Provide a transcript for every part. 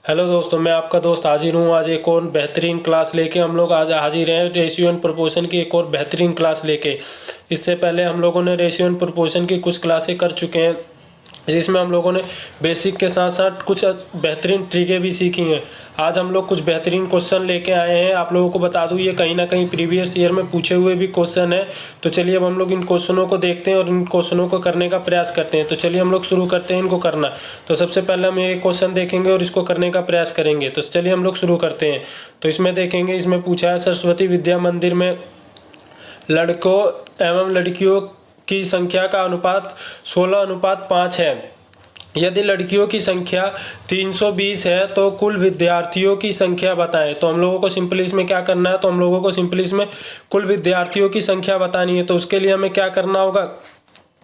Hello दोस्तों, मैं आपका दोस्त हाजिर हूँ। आज एक और बेहतरीन क्लास लेके हम लोग आज हाजिर हैं। रेशियो एंड प्रोपोर्शन की एक और बेहतरीन क्लास लेके। इससे पहले हम लोगों ने रेशियो एंड प्रोपोर्शन की कुछ क्लासें कर चुके हैं, जिसमें हम लोगों ने बेसिक के साथ साथ कुछ बेहतरीन ट्रिकें भी सीखी हैं। आज हम लोग कुछ बेहतरीन क्वेश्चन लेके आए हैं। आप लोगों को बता दूं, ये कहीं ना कहीं प्रीवियस ईयर में पूछे हुए भी क्वेश्चन है। तो चलिए अब हम लोग इन क्वेश्चनों को देखते हैं और इन क्वेश्चनों को करने का प्रयास करते हैं। तो चलिए हम लोग शुरू करते हैं इनको करना। तो सबसे पहले हम ये क्वेश्चन देखेंगे और इसको करने का प्रयास करेंगे। तो चलिए हम लोग शुरू करते हैं। तो इसमें देखेंगे, इसमें पूछा है सरस्वती विद्या मंदिर में लड़कों एवं लड़कियों की संख्या का अनुपात 16:5 है। यदि लड़कियों की संख्या 320 है तो कुल विद्यार्थियों की संख्या बताएं। तो हम लोगों को सिंपली इसमें क्या करना है, तो हम लोगों को सिंपली इसमें कुल विद्यार्थियों की संख्या बतानी है। तो उसके लिए हमें क्या करना होगा,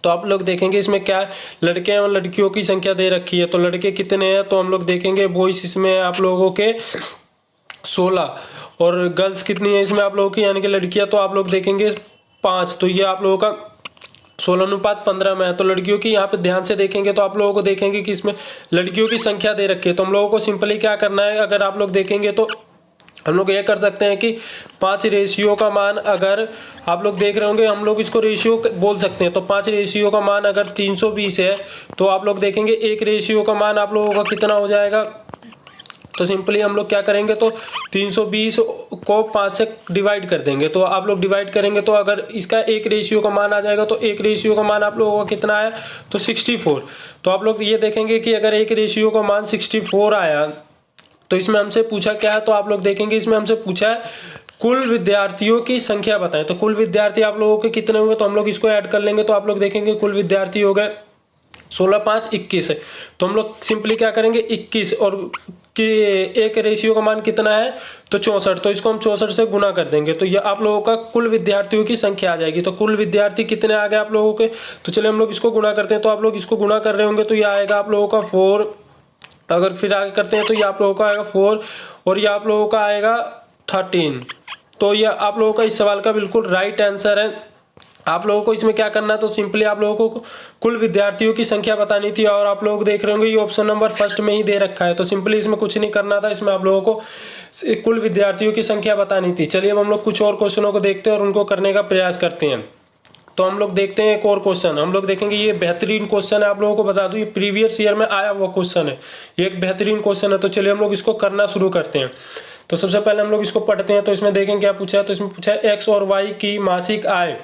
तो आप लोग देखेंगे इसमें क्या है, लड़के और लड़कियों की संख्या दे रखी है। तो लड़के कितने हैं, तो हम लोग देखेंगे बॉयज इसमें आप लोगों के 16 और गर्ल्स कितनी है इसमें आप लोगों की, यानी कि लड़कियां तो आप लोग देखेंगे 5। तो ये आप लोगों का 16:15 में है। तो लड़कियों की यहाँ पे ध्यान से देखेंगे तो आप लोगों को देखेंगे कि इसमें लड़कियों की संख्या दे रखी है। तो हम लोगों को सिंपली क्या करना है, अगर आप लोग देखेंगे तो हम लोग ये कर सकते हैं कि 5 रेशियो का मान, अगर आप लोग देख रहे होंगे हम लोग इसको रेशियो बोल सकते हैं। तो 5 रेशियो का मान अगर 320 है तो आप लोग देखेंगे 1 रेशियो का मान आप लोगों का कितना हो जाएगा। तो सिंपली हम लोग क्या करेंगे, तो 320 को 5 से डिवाइड कर देंगे। तो आप लोग डिवाइड करेंगे तो अगर इसका 1 रेशियो का मान आ जाएगा, तो 1 रेशियो का मान आप लोगों का कितना आया, तो 64। तो आप लोग ये देखेंगे कि अगर 1 रेशियो का मान 64 आया तो इसमें हमसे पूछा क्या है, तो आप लोग देखेंगे इसमें हमसे पूछा है कुल विद्यार्थियों की संख्या बताएं। तो कुल विद्यार्थी आप लोगों के कितने हुए, तो हम लोग इसको ऐड कर लेंगे। तो आप लोग देखेंगे कुल विद्यार्थी हो गए 16 5 21 है। तो हम लोग सिंपली क्या करेंगे 21 और कि 1 रेशियो का मान कितना है, तो 64। तो इसको हम 64 से गुना कर देंगे तो ये आप लोगों का कुल विद्यार्थियों की संख्या आ जाएगी। तो कुल विद्यार्थी कितने आ गए आप लोगों के, तो चलिए हम लोग इसको गुना करते हैं। तो आप लोग इसको गुना कर रहे होंगे तो ये आएगा आप लोगों का 4। अगर फिर आगे करते हैं तो ये आप लोगों का आएगा 4 और ये आप लोगों का आएगा 13। तो ये आप लोगों का इस सवाल का बिल्कुल राइट आंसर है। आप लोगों को इसमें क्या करना है, तो सिंपली आप लोगों को कुल विद्यार्थियों की संख्या बतानी थी। और आप लोग देख रहे होंगे ये ऑप्शन नंबर फर्स्ट में ही दे रखा है। तो सिंपली इसमें कुछ नहीं करना था, इसमें आप लोगों को कुल विद्यार्थियों की संख्या बतानी थी। चलिए अब हम लोग कुछ और क्वेश्चनों को देखते हैं और उनको करने का प्रयास करते हैं। तो हम लोग देखते हैं एक और क्वेश्चन। हम लोग देखेंगे ये बेहतरीन क्वेश्चन है, आप लोगों को बता दूं ये प्रीवियस ईयर में आया हुआ क्वेश्चन है। ये एक बेहतरीन क्वेश्चन है। तो चलिए हम लोग इसको करना शुरू करते हैं। तो सबसे पहले हम लोग इसको पढ़ते हैं। तो इसमें देखें क्या पूछा है, तो इसमें पूछा है एक्स और वाई की मासिक आय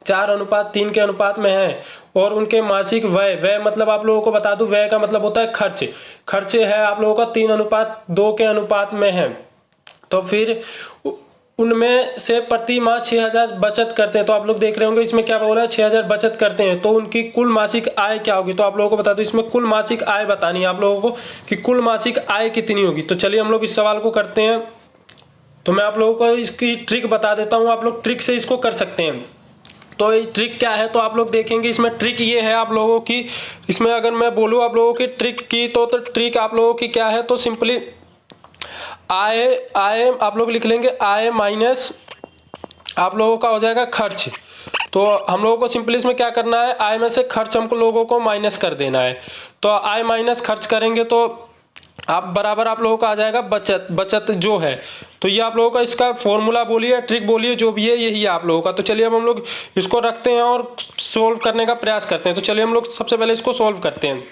4:3 के अनुपात में है और उनके मासिक व्यय, व्यय मतलब आप लोगों को बता दूं व्यय का मतलब होता है खर्च, खर्चे है आप लोगों का 3:2 के अनुपात में है। तो फिर उनमें से प्रति माह 6000 बचत करते हैं। तो आप लोग देख रहे होंगे इसमें क्या बोला है, 6000 बचत करते हैं तो उनकी कुल मासिक आय क्या होगी। तो आप लोगों को बता दो इसमें कुल मासिक आय बतानी है आप लोगों को कि कुल मासिक आय कितनी होगी। तो चलिए हम लोग इस सवाल को करते हैं। तो मैं आप लोगों को इसकी ट्रिक बता देता हूँ, आप लोग ट्रिक से इसको कर सकते हैं। तो ये ट्रिक क्या है, तो आप लोग देखेंगे इसमें ट्रिक ये है आप लोगों की, इसमें अगर मैं बोलूँ आप लोगों की ट्रिक की तो ट्रिक आप लोगों की क्या है, तो सिंपली आय आय आप लोग लिख लेंगे आय माइनस आप लोगों का हो जाएगा खर्च। तो हम लोगों को सिंपली इसमें क्या करना है, आय में से खर्च हमको लोगों को माइनस कर देना है। तो आय माइनस खर्च करेंगे तो आप बराबर आप लोगों का आ जाएगा बचत, बचत जो है। तो ये आप लोगों का इसका फॉर्मूला बोलिए ट्रिक बोलिए जो भी है यही है आप लोगों का। तो चलिए अब हम लोग इसको रखते हैं और सोल्व करने का प्रयास करते हैं। तो चलिए हम लोग सबसे पहले इसको सोल्व करते हैं।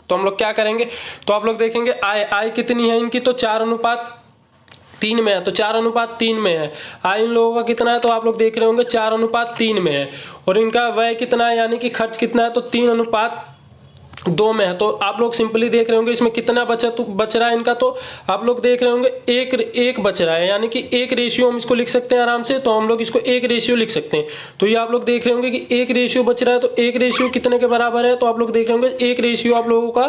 तो हम लोग क्या करेंगे, तो आप लोग देखेंगे आय आय कितनी है इनकी, तो 4:3 में है। तो 4:3 में है आय इन लोगों का कितना है, तो आप लोग देख रहे होंगे 4:3 में है। और इनका व्यय कितना है यानी कि खर्च कितना है, तो 3:2 में है। तो आप लोग सिंपली देख रहे होंगे इसमें कितना बच रहा है इनका, तो आप लोग देख रहे होंगे एक बच रहा है यानी कि 1 रेशियो हम इसको लिख सकते हैं आराम से। तो हम लोग इसको 1 रेशियो लिख सकते हैं। तो ये आप लोग देख रहे होंगे कि 1 रेशियो बच रहा है। तो 1 रेशियो कितने के बराबर है, तो आप लोग देख रहे होंगे 1 रेशियो आप लोगों का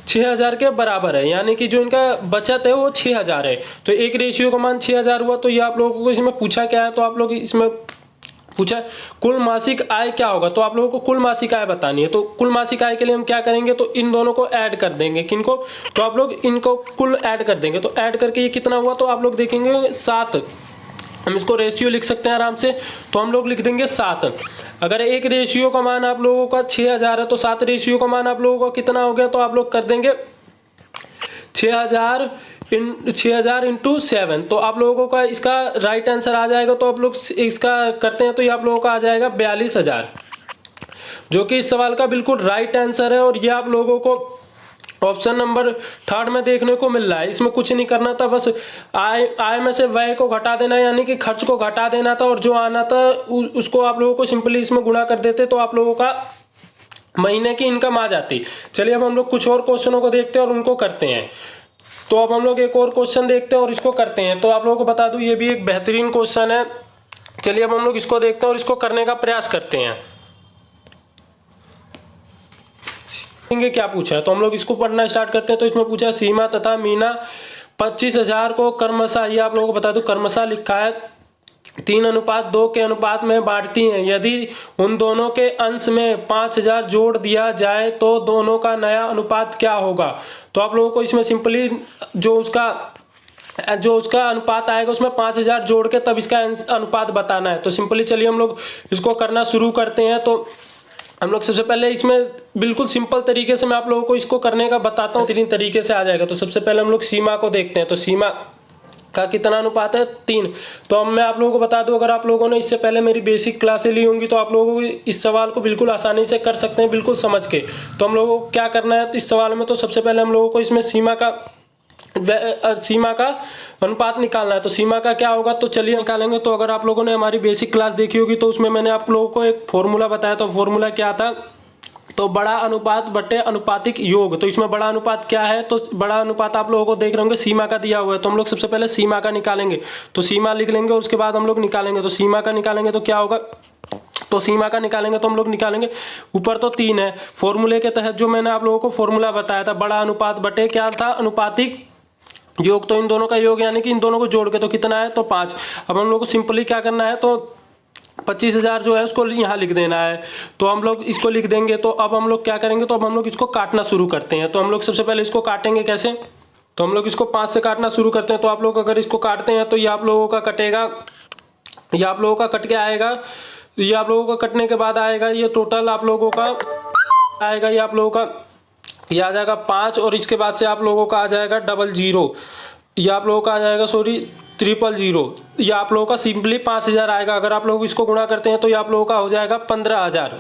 6000 के बराबर है, यानी कि जो इनका बचत है वो 6000 है। तो 1 रेशियो का मान 6000 हुआ। तो ये आप लोगों को इसमें पूछा क्या है, तो आप लोग इसमें पूछा कुल मासिक आय क्या होगा। तो आप लोगों को कुल मासिक आय बतानी है। तो कुल मासिक आय के लिए हम क्या करेंगे, तो इन दोनों को ऐड कर देंगे। किनको, तो आप लोग इनको कुल ऐड कर देंगे। तो ऐड करके ये कितना हुआ, तो आप लोग देखेंगे 7। हम इसको रेशियो लिख सकते हैं आराम से। तो हम लोग लिख देंगे 7। अगर 1 रेशियो का मान आप लोगों का 6000 है तो 7 रेशियो का मान आप लोगों का कितना हो गया, तो आप लोग कर देंगे 6000 इंटू 7, तो आप लोगों का इसका राइट आंसर आ जाएगा। तो आप लोग इसका करते हैं तो ये आप लोगों का आ जाएगा 42,000, जो कि इस सवाल का बिल्कुल राइट आंसर है। और ये आप लोगों को ऑप्शन नंबर 3 में देखने को मिल रहा है। इसमें कुछ नहीं करना था, बस आय में से व्यय को घटा देना, यानी कि खर्च को घटा देना था, और जो आना था उसको आप लोगों को सिंपली इसमें गुणा कर देते तो आप लोगों का महीने की इनकम आ जाती। चलिए अब हम लोग कुछ और क्वेश्चनों को देखते हैं और उनको करते हैं। तो अब हम लोग एक और क्वेश्चन देखते हैं और इसको करते हैं। तो आप लोगों को बता दूं ये भी एक बेहतरीन क्वेश्चन है। चलिए अब हम लोग इसको देखते हैं और इसको करने का प्रयास करते हैं। क्या पूछा है तो हम लोग इसको पढ़ना स्टार्ट करते हैं। तो इसमें पूछा सीमा तथा मीना 25,000 को क्रमशः, ये आप लोगों को बता दूं क्रमशः लिखा है 3:2 के अनुपात में बांटती हैं। यदि उन दोनों के अंश में 5,000 जोड़ दिया जाए तो दोनों का नया अनुपात क्या होगा। तो आप लोगों को इसमें सिंपली जो उसका अनुपात आएगा उसमें 5,000 जोड़ के तब इसका अनुपात बताना है। तो सिंपली चलिए हम लोग इसको करना शुरू करते हैं। तो हम लोग सबसे पहले इसमें बिल्कुल सिंपल तरीके से मैं आप लोगों को इसको करने का बताता हूँ, 3 तरीके से आ जाएगा। तो सबसे पहले हम लोग सीमा को देखते हैं। तो सीमा का कितना अनुपात है 3। तो अब मैं आप लोगों को बता दूं, अगर आप लोगों ने इससे पहले मेरी बेसिक क्लासें ली होंगी तो आप लोगों को इस सवाल को बिल्कुल आसानी से कर सकते हैं, बिल्कुल समझ के। तो हम लोगों को क्या करना है इस सवाल में, तो सबसे पहले हम लोगों को इसमें सीमा का अनुपात निकालना है। तो सीमा का क्या होगा तो चलिए निकालेंगे। तो अगर आप लोगों ने हमारी बेसिक क्लास देखी होगी तो उसमें मैंने आप लोगों को एक फॉर्मूला बताया। तो फॉर्मूला क्या था, तो बड़ा अनुपात बटे अनुपातिक योग। तो इसमें बड़ा अनुपात क्या है, तो बड़ा अनुपात आप लोगों को देख रहे होंगे सीमा का दिया हुआ है। तो हम लोग सबसे पहले सीमा का निकालेंगे। तो सीमा लिख लेंगे और उसके बाद हम लोग निकालेंगे। तो सीमा का निकालेंगे तो क्या होगा, तो सीमा का निकालेंगे तो हम लोग निकालेंगे ऊपर तो 3 है। फॉर्मूले के तहत जो मैंने आप लोगों को फॉर्मूला बताया था, बड़ा अनुपात बटे क्या था अनुपातिक योग। तो इन दोनों का योग यानी कि इन दोनों को जोड़ के तो कितना है तो 5। अब हम लोग को सिंपली क्या करना है, तो 25,000 जो है उसको यहाँ लिख देना है। तो हम लोग इसको लिख देंगे। तो अब हम लोग क्या करेंगे, तो अब हम लोग इसको काटना शुरू करते हैं। तो हम लोग सबसे पहले इसको काटेंगे कैसे, तो हम लोग इसको 5 से काटना शुरू करते हैं। तो आप लोग अगर इसको काटते हैं तो ये आप लोगों का कटेगा, ये आप लोगों का कट के आएगा। ये आप लोगों का कटने के बाद आएगा ये टोटल आप लोगों का आएगा, ये आप लोगों का ये आ जाएगा 5। और इसके बाद से आप लोगों का आ जाएगा 00, ये आप लोगों का आ जाएगा 000। ये आप लोगों का सिंपली 5,000 आएगा। अगर आप लोग इसको गुणा करते हैं तो ये आप लोगों का हो जाएगा 15,000।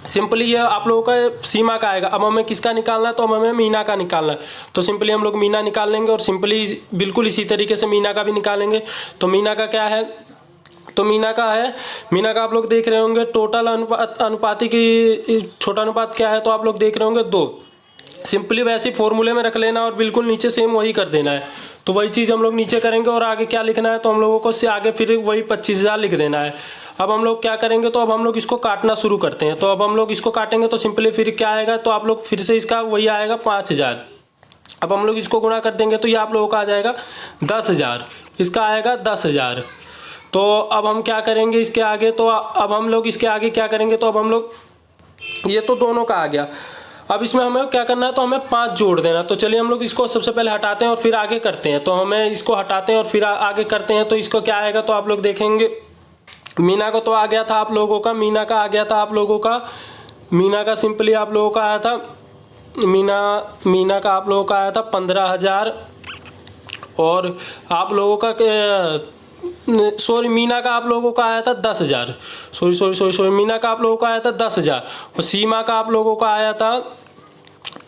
सिंपली ये आप लोगों का सीमा का आएगा। अब हमें किसका निकालना है, तो हमें मीना का निकालना है। तो सिंपली हम लोग मीना निकाल लेंगे और सिंपली बिल्कुल इसी तरीके से मीना का भी निकालेंगे। तो मीना का क्या है, तो मीना का आप लोग देख रहे होंगे टोटल अनुपातिक छोटा अनुपात क्या है, तो आप लोग देख रहे होंगे 2। सिंपली वैसे फॉर्मूले में रख लेना और बिल्कुल नीचे सेम वही कर देना है। तो वही चीज़ हम लोग नीचे करेंगे और आगे क्या लिखना है, तो हम लोगों को से आगे फिर वही 25,000 लिख देना है। अब हम लोग क्या करेंगे, तो अब हम लोग इसको काटना शुरू करते हैं। तो अब हम लोग इसको काटेंगे तो सिंपली फिर क्या आएगा, तो आप लोग फिर से इसका वही आएगा 5,000। अब हम लोग इसको गुणा कर देंगे तो ये आप लोगों का आ जाएगा 10,000, इसका आएगा 10,000। तो अब हम क्या करेंगे इसके आगे, तो अब हम लोग इसके आगे क्या करेंगे, तो अब हम लोग ये तो दोनों का आ गया। अब इसमें हमें क्या करना है, तो हमें 5 जोड़ देना। तो चलिए हम लोग इसको सबसे पहले हटाते हैं और फिर आगे करते हैं। तो हमें इसको हटाते हैं और फिर आगे करते हैं। तो इसको क्या आएगा, तो आप लोग देखेंगे मीना को तो आ गया था आप लोगों का, मीना का आ गया था आप लोगों का, मीना का सिंपली आप लोगों का आया था मीना का आप लोगों का आया था 15,000। और आप लोगों का मीना का आप लोगों का आया था 10,000। मीना का आप लोगों का आया था 10,000 और सीमा का आप लोगों का आया था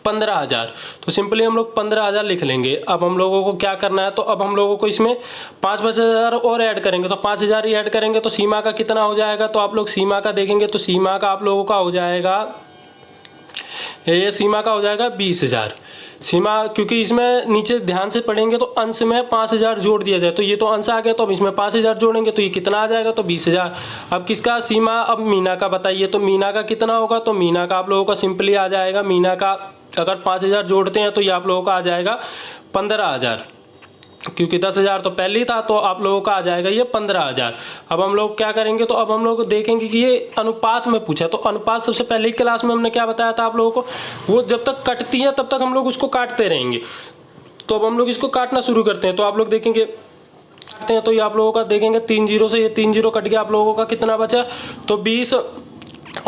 15,000। तो सिंपली हम लोग 15,000 लिख लेंगे। अब हम लोगों को क्या करना है, तो अब हम लोगों को इसमें 5,000 और ऐड करेंगे। तो 5,000 ही ऐड करेंगे तो सीमा का कितना हो जाएगा, तो आप लोग सीमा का देखेंगे तो सीमा का आप लोगों का हो जाएगा, ये सीमा का हो जाएगा 20,000। सीमा क्योंकि इसमें नीचे ध्यान से पढ़ेंगे तो अंश में 5,000 जोड़ दिया जाए। तो ये तो अंश आ गया, तो अब इसमें 5,000 जोड़ेंगे तो ये कितना आ जाएगा, तो 20,000। अब किसका सीमा, अब मीना का बताइए। तो मीना का कितना होगा, तो मीना का आप लोगों का सिंपली आ जाएगा, मीना का अगर 5,000 जोड़ते हैं तो ये आप लोगों का आ जाएगा 15,000, क्योंकि 10,000 तो पहले ही था। तो आप लोगों का आ जाएगा ये 15,000। अब हम लोग क्या करेंगे, तो अब हम लोग देखेंगे कि ये अनुपात में पूछा। तो अनुपात सबसे पहले ही क्लास में हमने क्या बताया था आप लोगों को, वो जब तक कटती है तब तक हम लोग उसको काटते रहेंगे। तो अब हम लोग इसको काटना शुरू करते हैं। तो आप लोग देखेंगे तो ये आप लोगों का देखेंगे 3 0 से ये 3 0 कट गया, आप लोगों का कितना बचा, तो 20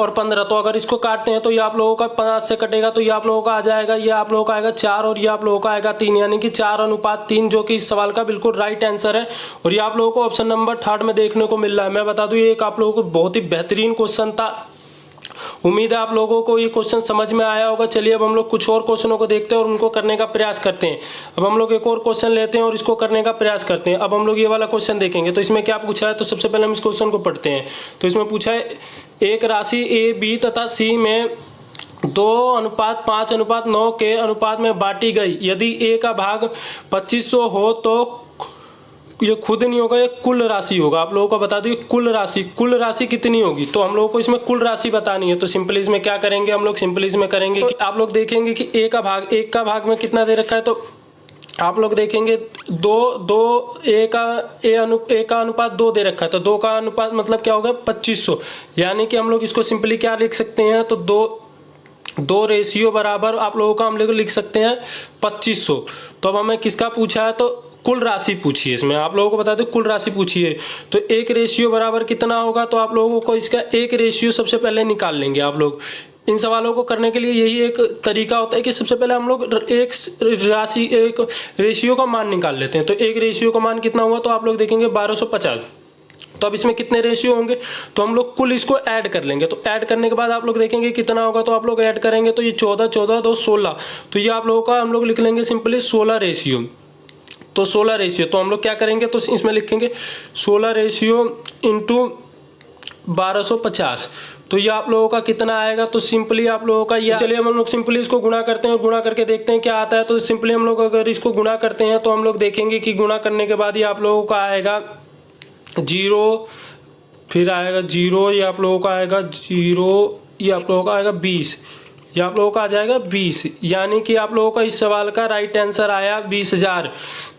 और 15। तो अगर इसको काटते हैं तो ये आप लोगों का 5 से कटेगा तो ये आप लोगों का आ जाएगा, ये आप लोगों का आएगा 4 और ये आप लोगों का आएगा 3, यानी कि 4:3, जो कि इस सवाल का बिल्कुल राइट आंसर है। और ये आप लोगों को ऑप्शन नंबर 3 में देखने को मिल रहा है। मैं बता दूं ये एक आप लोगों को बहुत ही बेहतरीन क्वेश्चन था। उम्मीद है आप लोगों को ये क्वेश्चन समझ में आया होगा। चलिए अब हम लोग कुछ और क्वेश्चनों को देखते हैं और उनको करने का प्रयास करते हैं। अब हम लोग एक और क्वेश्चन लेते हैं और इसको करने का प्रयास करते हैं। अब हम लोग ये वाला क्वेश्चन देखेंगे तो इसमें क्या पूछा है। तो सबसे पहले हम इस क्वेश्चन को पढ़ते हैं। तो इसमें पूछा है एक राशि ए, बी तथा सी में 2:5:9 के अनुपात में बांटी गई। यदि ए का भाग 2500 हो तो ये खुद नहीं होगा, ये कुल राशि होगा। आप लोगों को बता दूं कुल राशि कितनी होगी। तो हम लोगों को इसमें कुल राशि बतानी है। तो सिंपली इसमें क्या करेंगे, हम लोग सिंपली इसमें करेंगे कि आप लोग देखेंगे कि एक का भाग में कितना दे रखा है। तो आप लोग देखेंगे ए का अनुपात 2 दे रखा है। तो 2 का अनुपात मतलब क्या होगा 2500, यानी कि हम लोग इसको सिंपली क्या लिख सकते हैं। तो दो रेशियो बराबर आप लोगों का हम लोग लिख सकते हैं 2500। तो अब हमें किसका पूछा है, तो कुल राशि पूछिए। इसमें आप लोगों को बता दें कुल राशि पूछिए। तो एक रेशियो बराबर कितना होगा। तो आप लोगों को इसका एक रेशियो सबसे पहले निकाल लेंगे। आप लोग इन सवालों को करने के लिए यही एक तरीका होता है कि सबसे पहले हम लोग एक रेशियो का मान निकाल लेते हैं। तो एक रेशियो का मान कितना हुआ, तो आप लोग देखेंगे 1250। तो अब इसमें कितने रेशियो होंगे, तो हम लोग कुल इसको ऐड कर लेंगे। तो ऐड करने के बाद आप लोग देखेंगे कितना होगा। तो आप लोग ऐड करेंगे तो ये 14 2 16। तो ये आप लोगों का हम लोग लिख लेंगे सिंपली 16 रेशियो। तो 16 रेशियो तो हम लोग क्या करेंगे, तो इसमें लिखेंगे 16 रेशियो इंटू 1250। तो ये आप लोगों का कितना आएगा। तो सिंपली आप लोगों का ये, चलिए हम लोग सिंपली इसको गुणा करते हैं और गुणा करके देखते हैं क्या आता है। तो सिंपली हम लोग अगर इसको गुणा करते हैं तो हम लोग देखेंगे कि गुणा करने के बाद ये आप लोगों का आएगा 0, फिर आएगा 0, ये आप लोगों का आएगा 0, ये आप लोगों का आएगा 20, ये आप लोगों का आ जाएगा 20, यानी कि आप लोगों का इस सवाल का राइट आंसर आया 20,000,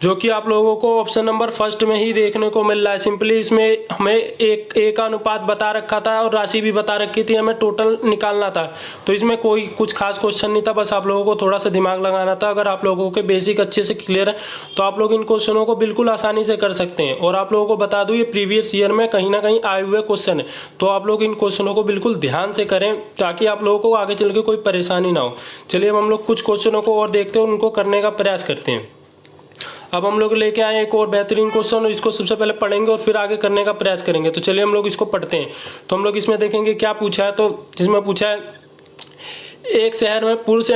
जो कि आप लोगों को ऑप्शन नंबर फर्स्ट में ही देखने को मिल रहा है। सिंपली इसमें हमें एक का अनुपात बता रखा था और राशि भी बता रखी थी, हमें टोटल निकालना था। तो इसमें कोई कुछ खास क्वेश्चन नहीं था, बस आप लोगों को थोड़ा सा दिमाग लगाना था। अगर आप लोगों के बेसिक अच्छे से क्लियर है तो आप लोग इन क्वेश्चनों को बिल्कुल आसानी से कर सकते हैं। और आप लोगों को बता दूँ ये प्रीवियस ईयर में कहीं ना कहीं आए हुए क्वेश्चन है, तो आप लोग इन क्वेश्चनों को बिल्कुल ध्यान से करें ताकि आप लोगों को आगे चल के कोई परेशानी ना हो। चलिए अब हम लोग कुछ क्वेश्चनों को और देखते हैं और उनको करने का प्रयास करते हैं। अब हम लोग लेके आए एक और बेहतरीन क्वेश्चन और इसको सबसे पहले पढ़ेंगे और फिर आगे करने का प्रयास करेंगे। तो चलिए हम लोग इसको पढ़ते हैं। तो हम लोग इसमें देखेंगे क्या पूछा है। तो जिसमें पूछा है एक शहर में पुरुष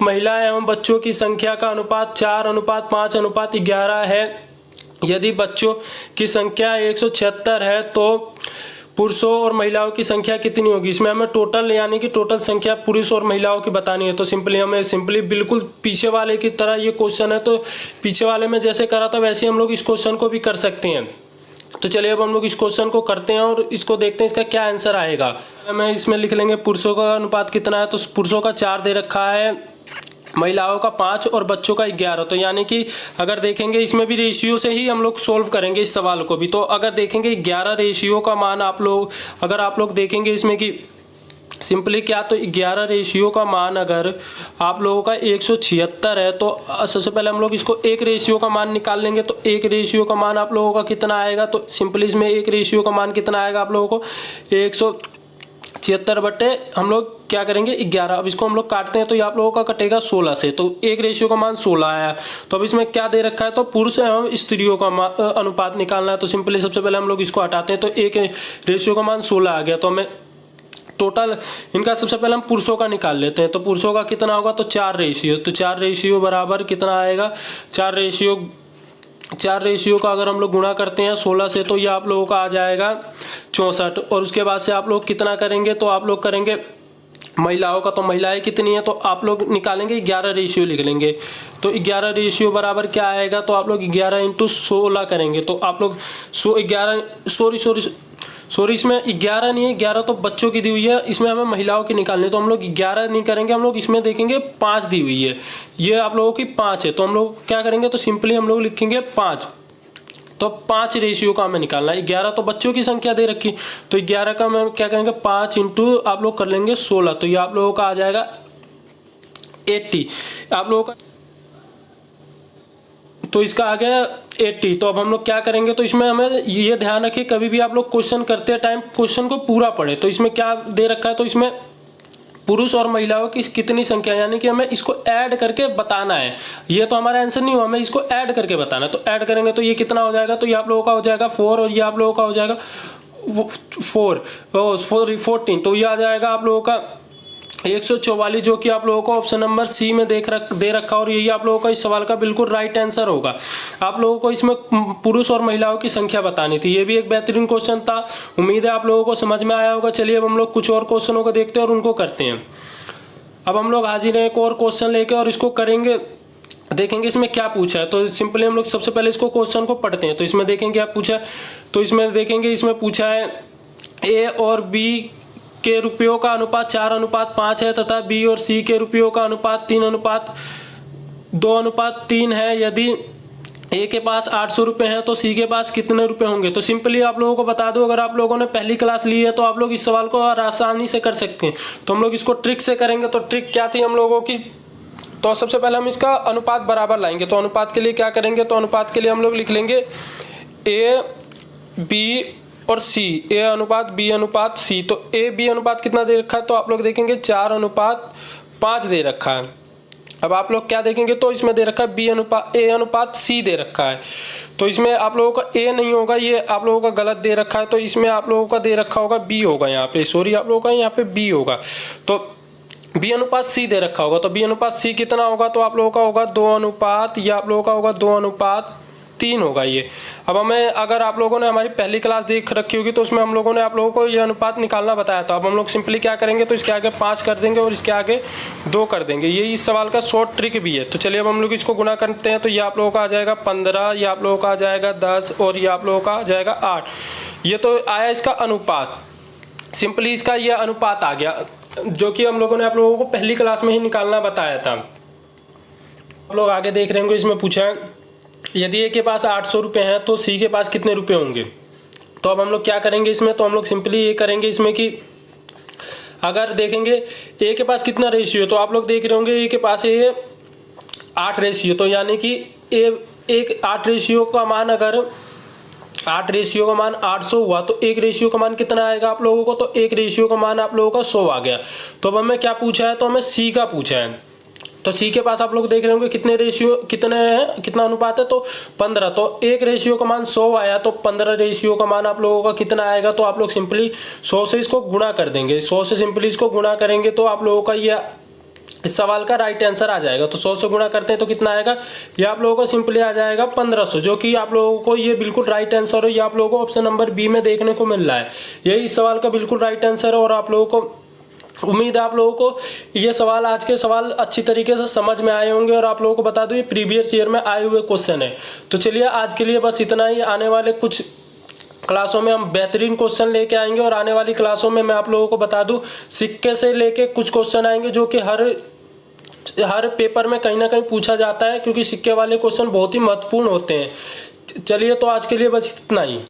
महिला एवं बच्चों की संख्या का अनुपात 4:5:11 है। यदि बच्चों की संख्या 176 है तो पुरुषों और महिलाओं की संख्या कितनी होगी। इसमें हमें टोटल यानी कि टोटल संख्या पुरुष और महिलाओं की बतानी है। तो सिंपली बिल्कुल पीछे वाले की तरह ये क्वेश्चन है। तो पीछे वाले में जैसे करा था वैसे हम लोग इस क्वेश्चन को भी कर सकते हैं। तो चलिए अब हम लोग इस क्वेश्चन को करते हैं और इसको देखते हैं इसका क्या आंसर आएगा। हमें इसमें लिख लेंगे पुरुषों का अनुपात कितना है। तो पुरुषों का 4 दे रखा है, महिलाओं का 5 और बच्चों का 11। तो यानी कि अगर देखेंगे इसमें भी रेशियो से ही हम लोग सोल्व करेंगे इस सवाल को भी। तो अगर देखेंगे 11 रेशियो का मान अगर आप लोग देखेंगे इसमें कि सिंपली क्या, तो 11 रेशियो का मान अगर आप लोगों का 176 है तो सबसे पहले हम लोग इसको एक रेशियो का मान निकाल लेंगे। तो एक रेशियो का मान आप लोगों का कितना आएगा। तो सिंपली इसमें एक रेशियो का मान कितना आएगा आप लोगों को 176 बटे हम लोग क्या करेंगे 11। अब इसको हम लोग काटते हैं तो ये आप लोगों का कटेगा 16 से। तो एक रेशियो का मान 16 आया। तो अब इसमें क्या दे रखा है, तो पुरुष एवं स्त्रियों का अनुपात निकालना है। तो सिंपली सबसे पहले हम लोग इसको हटाते हैं तो एक रेशियो का मान 16 आ गया। तो हमें टोटल इनका सबसे पहले हम पुरुषों का निकाल लेते हैं। तो पुरुषों का कितना होगा, तो 4 रेशियो। तो 4 रेशियो बराबर कितना आएगा, 4 रेशियो का अगर हम लोग गुणा करते हैं 16 से तो ये आप लोगों का आ जाएगा 64। और उसके बाद से आप लोग कितना करेंगे, तो आप लोग करेंगे महिलाओं का। तो महिलाएं कितनी है, तो आप लोग निकालेंगे 11 रेशियो लिख लेंगे। तो 11 रेशियो बराबर क्या आएगा, तो आप लोग 11 × 16 करेंगे। तो आप लोग सॉरी इसमें 11 नहीं है, 11 तो बच्चों की दी हुई है, इसमें हमें महिलाओं की निकालनी है। तो हम लोग 11 नहीं करेंगे, हम लोग इसमें देखेंगे 5 दी हुई है, ये आप लोगों की 5 है। तो हम लोग क्या करेंगे, तो सिंपली हम लोग लिखेंगे 5। तो 5 रेशियो का हमें निकालना है। 11 तो बच्चों की संख्या दे रखी, तो 11 का हम क्या करेंगे 5 × आप लोग कर लेंगे 16। तो ये आप लोगों का आ जाएगा 80। आप लोगों का तो इसका आ गया 80। तो अब हम लोग क्या करेंगे, तो इसमें हमें ये ध्यान रखिए कभी भी आप लोग क्वेश्चन करते टाइम क्वेश्चन को पूरा पढ़े। तो इसमें क्या दे रखा है, तो इसमें पुरुष और महिलाओं की कितनी संख्या, यानी कि हमें इसको ऐड करके बताना है। ये तो हमारा आंसर नहीं हुआ, हमें इसको ऐड करके बताना है। तो ऐड करेंगे तो ये कितना हो जाएगा, तो ये आप लोगों का हो जाएगा 4 और ये आप लोगों का हो जाएगा 14। तो ये आ जाएगा आप लोगों का 144, जो कि आप लोगों को ऑप्शन नंबर सी में दे रखा। और यही आप लोगों का इस सवाल का बिल्कुल राइट आंसर होगा। आप लोगों को इसमें पुरुष और महिलाओं की संख्या बतानी थी। ये भी एक बेहतरीन क्वेश्चन था। उम्मीद है आप लोगों को समझ में आया होगा। चलिए अब हम लोग कुछ और क्वेश्चनों को देखते हैं और उनको करते हैं। अब हम लोग हाजिर हैं एक और क्वेश्चन लेके और इसको करेंगे, देखेंगे इसमें क्या पूछा है। तो सिंपली हम लोग सबसे पहले इसको क्वेश्चन को पढ़ते हैं। तो इसमें देखेंगे क्या पूछा है, तो इसमें देखेंगे इसमें पूछा है ए और बी के रुपयों का अनुपात 4:5 है तथा बी और सी के रुपयों का अनुपात 3:2:3 है। यदि ए के पास 800 रुपये हैं तो सी के पास कितने रुपए होंगे। तो सिंपली आप लोगों को बता दूं, अगर आप लोगों ने पहली क्लास ली है तो आप लोग इस सवाल को और आसानी से कर सकते हैं। तो हम लोग इसको ट्रिक से करेंगे। तो ट्रिक क्या थी हम लोगों की, तो सबसे पहले हम इसका अनुपात बराबर लाएंगे। तो अनुपात के लिए क्या करेंगे, तो अनुपात के लिए हम लोग लिख लेंगे ए बी और सी, ए अनुपात बी अनुपात सी। तो ए बी अनुपात कितना दे रखा है, तो आप लोग देखेंगे 4:5 दे रखा है। अब आप लोग क्या देखेंगे, तो इसमें दे रखा है बी अनुपात ए अनुपात सी दे रखा है। तो इसमें आप लोगों का ए नहीं होगा, ये आप लोगों का गलत दे रखा है। तो इसमें आप लोगों का दे रखा होगा बी होगा, यहाँ पे सॉरी आप लोगों का यहाँ पे बी होगा। तो बी अनुपात सी दे रखा होगा। तो बी अनुपात सी कितना होगा, तो आप लोगों का होगा 2 अनुपात, या आप लोगों का होगा 2:3 होगा ये। अब हमें, अगर आप लोगों ने हमारी पहली क्लास देख रखी होगी तो उसमें हम लोगों ने आप लोगों को ये अनुपात निकालना बताया था। अब हम लोग सिंपली क्या करेंगे, तो इसके आगे 5 कर देंगे और इसके आगे 2 कर देंगे। यही इस सवाल का शॉर्ट ट्रिक भी है। तो चलिए अब हम लोग इसको गुणा करते हैं। तो ये आप लोगों का आ जाएगा 15, ये आप लोगों का आ जाएगा 10 और ये आप लोगों का आ जाएगा 8। ये तो आया इसका अनुपात, सिंपली इसका ये अनुपात आ गया, जो कि हम लोगों ने आप लोगों को पहली क्लास में ही निकालना बताया था। आप लोग आगे देख रहे होंगे, इसमें पूछा है यदि ए के पास 800 रुपये हैं तो सी के पास कितने रुपए होंगे। तो अब हम लोग क्या करेंगे इसमें, तो हम लोग सिंपली ये करेंगे इसमें कि अगर देखेंगे ए के पास कितना रेशियो, तो आप लोग देख रहे होंगे ए के पास ये 8 रेशियो। तो यानी कि एक 8 रेशियो का मान, अगर 8 रेशियो का मान 800 हुआ तो 1 रेशियो का मान कितना आएगा आप लोगों को, तो 1 रेशियो का मान आप लोगों का 100 आ गया। तो अब हमें क्या पूछा है, तो हमें सी का पूछा है। तो सी के पास आप लोग देख रहे होंगे कितने रेशियो, कितने हैं, कितना अनुपात है, तो 15। तो 1 रेशियो का मान 100 आया, तो 15 रेशियो का मान आप लोगों का कितना आएगा, तो आप लोग सिंपली 100 से इसको गुणा कर देंगे। 100 से सिंपली इसको गुणा करेंगे तो आप लोगों का ये इस सवाल का राइट आंसर आ जाएगा। तो 100 से गुणा करते हैं तो कितना आएगा, ये आप लोगों को सिंपली आ जाएगा 1500, जो कि आप लोगों को ये बिल्कुल राइट आंसर है। ये आप लोगों को ऑप्शन नंबर बी में देखने को मिल रहा है। यही इस सवाल का बिल्कुल राइट आंसर है। और आप लोगों को उम्मीद है आप लोगों को ये सवाल, आज के सवाल अच्छी तरीके से समझ में आए होंगे। और आप लोगों को बता दूं ये प्रीवियस ईयर में आए हुए क्वेश्चन है। तो चलिए आज के लिए बस इतना ही। आने वाले कुछ क्लासों में हम बेहतरीन क्वेश्चन लेके आएंगे। और आने वाली क्लासों में मैं आप लोगों को बता दूं सिक्के से लेके कुछ क्वेश्चन आएंगे, जो कि हर पेपर में कहीं ना कहीं पूछा जाता है, क्योंकि सिक्के वाले क्वेश्चन बहुत ही महत्वपूर्ण होते हैं। चलिए तो आज के लिए बस इतना ही।